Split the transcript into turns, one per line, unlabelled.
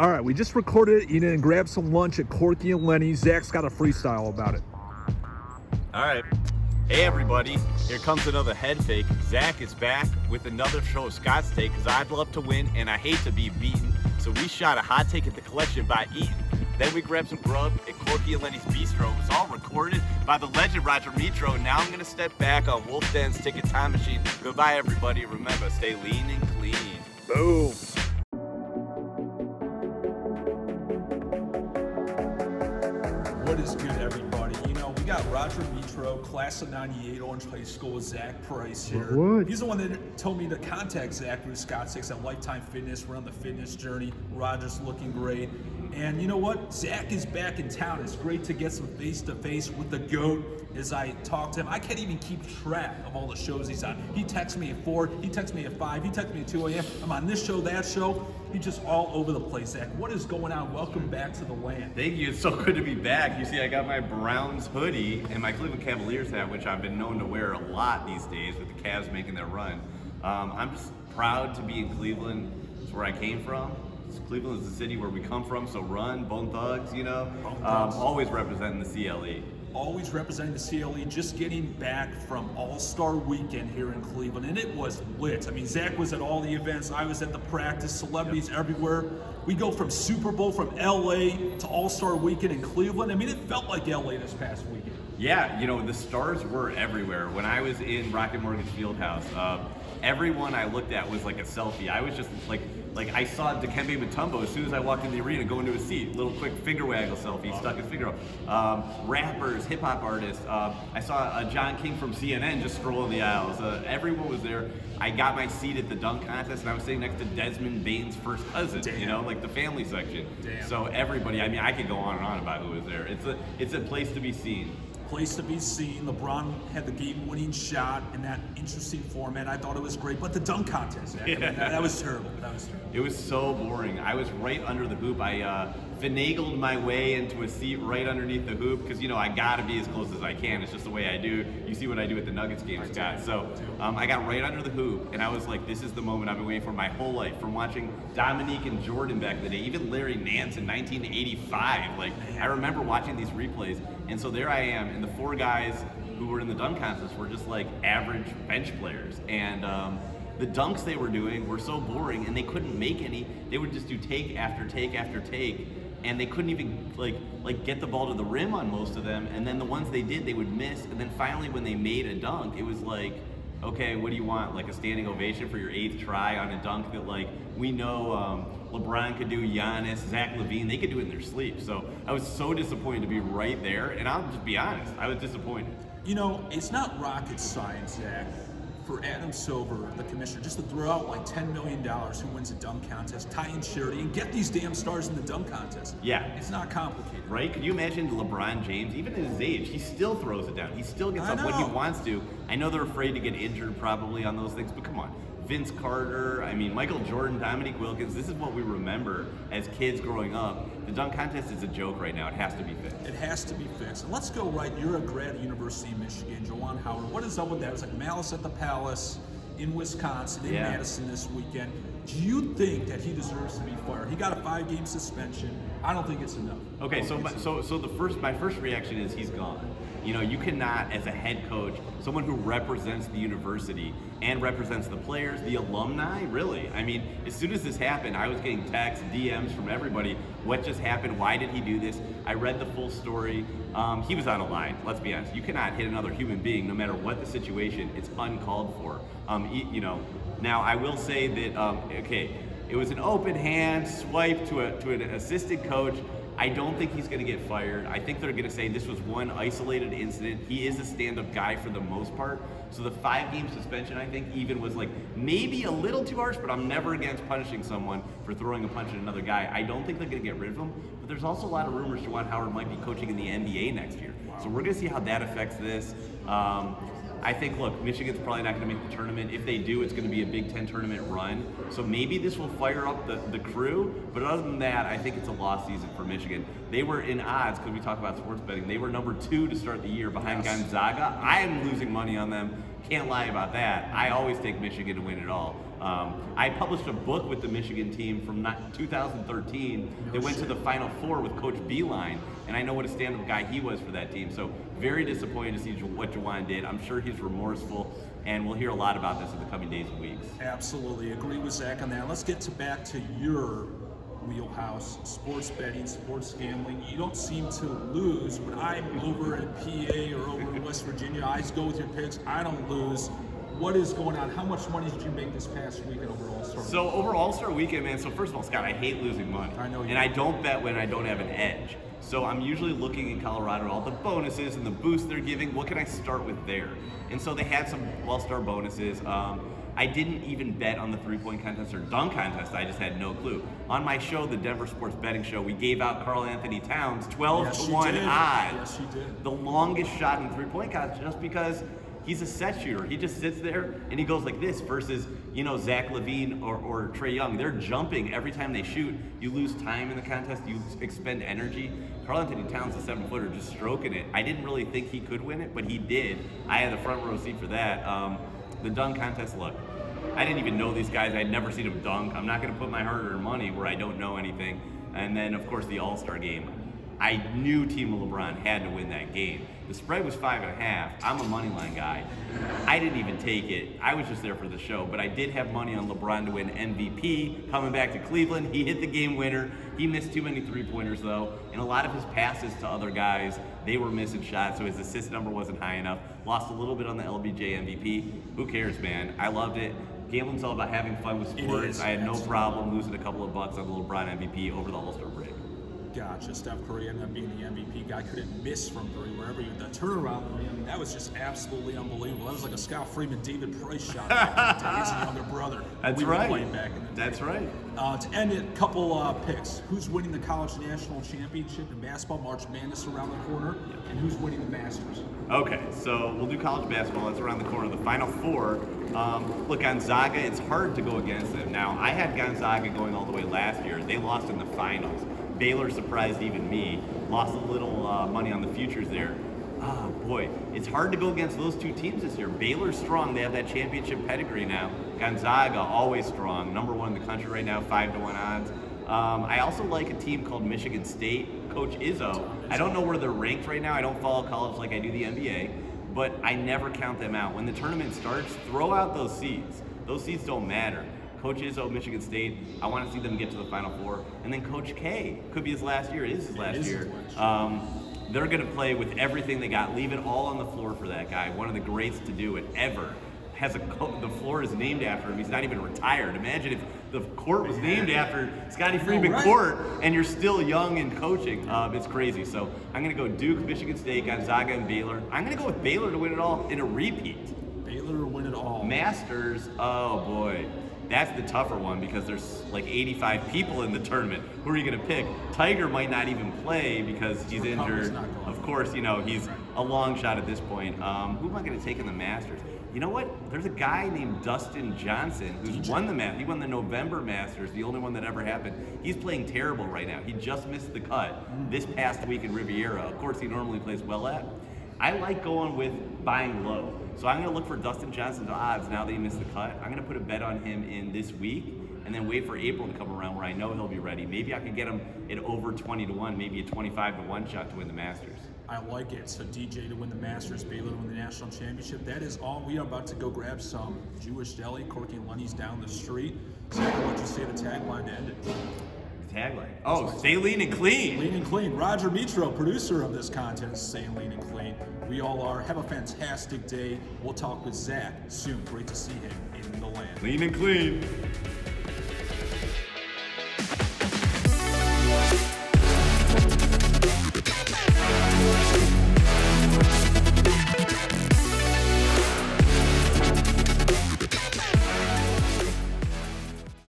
All right, we just recorded it, eating and grabbed some lunch at Corky and Lenny's. Zach's got a freestyle about it.
All right. Hey, everybody. Here comes another head fake. Zach is back with another show of Scott's Take because I'd love to win and I hate to be beaten. So we shot a hot take at the collection by eating. Then we grabbed some grub at Corky and Lenny's Bistro. It was all recorded by the legend Roger Mitro. Now I'm going to step back on Wolf Den's Ticket Time Machine. Goodbye, everybody. Remember, stay lean and clean.
Boom.
What is good, everybody? You know, we got Roger Mitro, class of 98, Orange High School, with Zack Price here.
What?
He's the one that told me to contact Zach with Scott 6 at Lifetime Fitness. We're on the fitness journey. Roger's looking great. And you know what? Zach is back in town. It's great to get some face-to-face with the GOAT as I talk to him. I can't even keep track of all the shows he's on. He texts me at 4, he texts me at 5, he texts me at 2 a.m. I'm on this show, that show. He's just all over the place, Zach. What is going on? Welcome back to the land.
Thank you. It's so good to be back. You see, I got my Browns hoodie and my Cleveland Cavaliers hat, which I've been known to wear a lot these days with the Cavs making their run. I'm just proud to be in Cleveland. It's where I came from. Cleveland is the city where we come from, so run, Bone Thugs, you know. Always representing the CLE.
Always representing the CLE, just getting back from All-Star Weekend here in Cleveland, and it was lit. I mean, Zach was at all the events, I was at the practice, celebrities everywhere. We go from Super Bowl from LA to All-Star Weekend in Cleveland. I mean, it felt like LA this past weekend.
Yeah, you know, the stars were everywhere. When I was in Rocket Mortgage Fieldhouse, everyone I looked at was like a selfie. I was just like I saw Dikembe Mutombo as soon as I walked in the arena, go into a seat, little quick finger waggle selfie, stuck his finger up. Rappers, hip hop artists. I saw John King from CNN just strolling the aisles. Everyone was there. I got my seat at the dunk contest, and I was sitting next to Desmond Bane's first cousin.
Damn.
You know, like the family section.
Damn.
So everybody. I mean, I could go on and on about who was there. It's a place to be seen.
Place to be seen. LeBron had the game-winning shot in that interesting format. I thought it was great, but the dunk contest, Zach, I mean, that was terrible. That was terrible.
It was so boring. I was right under the hoop. I finagled my way into a seat right underneath the hoop because, you know, I got to be as close as I can. It's just the way I do. You see what I do at the Nuggets game, Scott. So I got right under the hoop, and I was like, this is the moment I've been waiting for my whole life, from watching Dominique and Jordan back in the day, even Larry Nance in 1985. Like, I remember watching these replays, and so there I am, and the four guys who were in the dunk contest were just like average bench players. And the dunks they were doing were so boring, and they couldn't make any. They would just do take after take after take, and they couldn't even like get the ball to the rim on most of them. And then the ones they did, they would miss. And then finally, when they made a dunk, it was like, okay, what do you want? Like a standing ovation for your 8th try on a dunk that, like, we know LeBron could do, Giannis, Zach LaVine, they could do it in their sleep. So I was so disappointed to be right there, and I'll just be honest, I was disappointed.
You know, it's not rocket science, Zach, for Adam Silver, the commissioner, just to throw out like $10 million who wins a dunk contest, tie in charity, and get these damn stars in the dunk contest.
Yeah.
It's not complicated.
Right? Could you imagine LeBron James, even at his age, he still throws it down. He still gets up when he wants to. I know they're afraid to get injured probably on those things, but come on. Vince Carter, I mean, Michael Jordan, Dominique Wilkins, this is what we remember as kids growing up. The dunk contest is a joke right now. It has to be fixed.
It has to be fixed. And let's go right. You're a grad at University of Michigan, Juwan Howard. What is up with that? It was like Malice at the Palace in Wisconsin, in Madison this weekend. Do you think that he deserves to be fired? He got a 5-game suspension. I don't think it's enough.
Okay, so my first reaction is he's gone. You know, you cannot, as a head coach, someone who represents the university and represents the players, the alumni, really. I mean, as soon as this happened, I was getting texts, DMs from everybody. What just happened? Why did he do this? I read the full story. He was on a line, let's be honest. You cannot hit another human being, no matter what the situation. It's uncalled for. You know, now I will say that, okay, it was an open hand swipe to an assistant coach. I don't think he's going to get fired. I think they're going to say this was one isolated incident. He is a stand-up guy for the most part. So the 5-game suspension, I think, even was like maybe a little too harsh, but I'm never against punishing someone for throwing a punch at another guy. I don't think they're going to get rid of him, but there's also a lot of rumors Juwan Howard might be coaching in the NBA next year. So we're going to see how that affects this. I think, look, Michigan's probably not going to make the tournament. If they do, it's going to be a Big Ten tournament run. So maybe this will fire up the crew. But other than that, I think it's a lost season for Michigan. They were in odds, because we talk about sports betting. They were number 2 to start the year behind Gonzaga. I am losing money on them. Can't lie about that. I always take Michigan to win it all. I published a book with the Michigan team from 2013. They went to the Final Four with Coach Beeline, and I know what a stand-up guy he was for that team. So very disappointed to see what Juwan did. I'm sure he's remorseful, and we'll hear a lot about this in the coming days and weeks.
Absolutely, agree with Zach on that. Let's get back to your wheelhouse, sports betting, sports gambling. You don't seem to lose. When I'm over in PA or over in West Virginia, I just go with your picks. I don't lose. What is going on? How much money did you make this past weekend over All-Star?
So over All-Star Weekend, man, so first of all, Scott, I hate losing money.
I know you
And I don't bet when I don't have an edge. So I'm usually looking in Colorado at all the bonuses and the boosts they're giving. What can I start with there? And so they had some All-Star bonuses. I didn't even bet on the three-point contest or dunk contest. I just had no clue. On my show, the Denver Sports Betting Show, we gave out Karl Anthony Towns 12 to 1 odds.
Yes, you did.
The longest shot in the three-point contest just because he's a set shooter. He just sits there and he goes like this versus, Zach LaVine or Trae Young. They're jumping every time they shoot. You lose time in the contest. You expend energy. Karl Anthony Towns, a 7-footer, just stroking it. I didn't really think he could win it, but he did. I had the front row seat for that. The dunk contest, look, I didn't even know these guys. I'd never seen them dunk. I'm not going to put my hard-earned money where I don't know anything. And then, of course, the All-Star game. I knew Team LeBron had to win that game. The spread was 5.5. I'm a money line guy. I didn't even take it. I was just there for the show, but I did have money on LeBron to win MVP. Coming back to Cleveland, he hit the game winner. He missed too many three-pointers though, and a lot of his passes to other guys, they were missing shots, so his assist number wasn't high enough. Lost a little bit on the LBJ MVP. Who cares, man? I loved it. Gambling's all about having fun with sports. I had no problem losing a couple of bucks on the LeBron MVP over the All-Star break.
Gotcha. Steph Curry ended up being the MVP guy. Couldn't miss from three wherever you. The turnaround, that was just absolutely unbelievable. That was like a Scott Freeman, David Price shot back in the days, a younger brother.
That's
we
right.
Were playing back in the day.
That's right.
To end it, a couple picks. Who's winning the college national championship in basketball? March Madness around the corner. And who's winning the Masters?
Okay, so we'll do college basketball. That's around the corner. The Final Four. Look, Gonzaga, it's hard to go against them. Now, I had Gonzaga going all the way last year. They lost in the finals. Baylor surprised even me. Lost a little money on the futures there. Oh boy, it's hard to go against those two teams this year. Baylor's strong. They have that championship pedigree now. Gonzaga, always strong. Number one in the country right now, 5 to 1 odds. I also like a team called Michigan State. Coach Izzo. I don't know where they're ranked right now. I don't follow college like I do the NBA, but I never count them out. When the tournament starts, throw out those seeds. Those seeds don't matter. Coach Izzo, Michigan State, I want to see them get to the Final Four. And then Coach K, could be his last year. It is his last year. They're going to play with everything they got. Leave it all on the floor for that guy. One of the greats to do it ever. The floor is named after him. He's not even retired. Imagine if the court was named after Scotty Freeman Court and you're still young and coaching. It's crazy. So I'm going to go Duke, Michigan State, Gonzaga, and Baylor. I'm going to go with Baylor to win it all in a repeat.
Baylor to win it all.
Masters, oh boy. That's the tougher one because there's like 85 people in the tournament. Who are you going to pick? Tiger might not even play because he's injured. Of course, he's a long shot at this point. Who am I going to take in the Masters? You know what? There's a guy named Dustin Johnson who's won the Masters. He won the November Masters, the only one that ever happened. He's playing terrible right now. He just missed the cut this past week in Riviera. Of course, he normally plays well at. I like going with buying low. So I'm going to look for Dustin Johnson's odds now that he missed the cut. I'm going to put a bet on him in this week and then wait for April to come around where I know he'll be ready. Maybe I could get him at over 20 to 1, maybe a 25 to 1 shot to win the Masters.
I like it. So DJ to win the Masters, Baylor to win the national championship. That is all. We are about to go grab some Jewish deli, Corky and Lenny's down the street. So I'll let you say the tagline to end it.
Tagline. Oh, stay lean and clean.
Lean and clean. Roger Mitro, producer of this content, is saying lean and clean. We all are. Have a fantastic day. We'll talk with Zach soon. Great to see him in the land.
Lean and clean.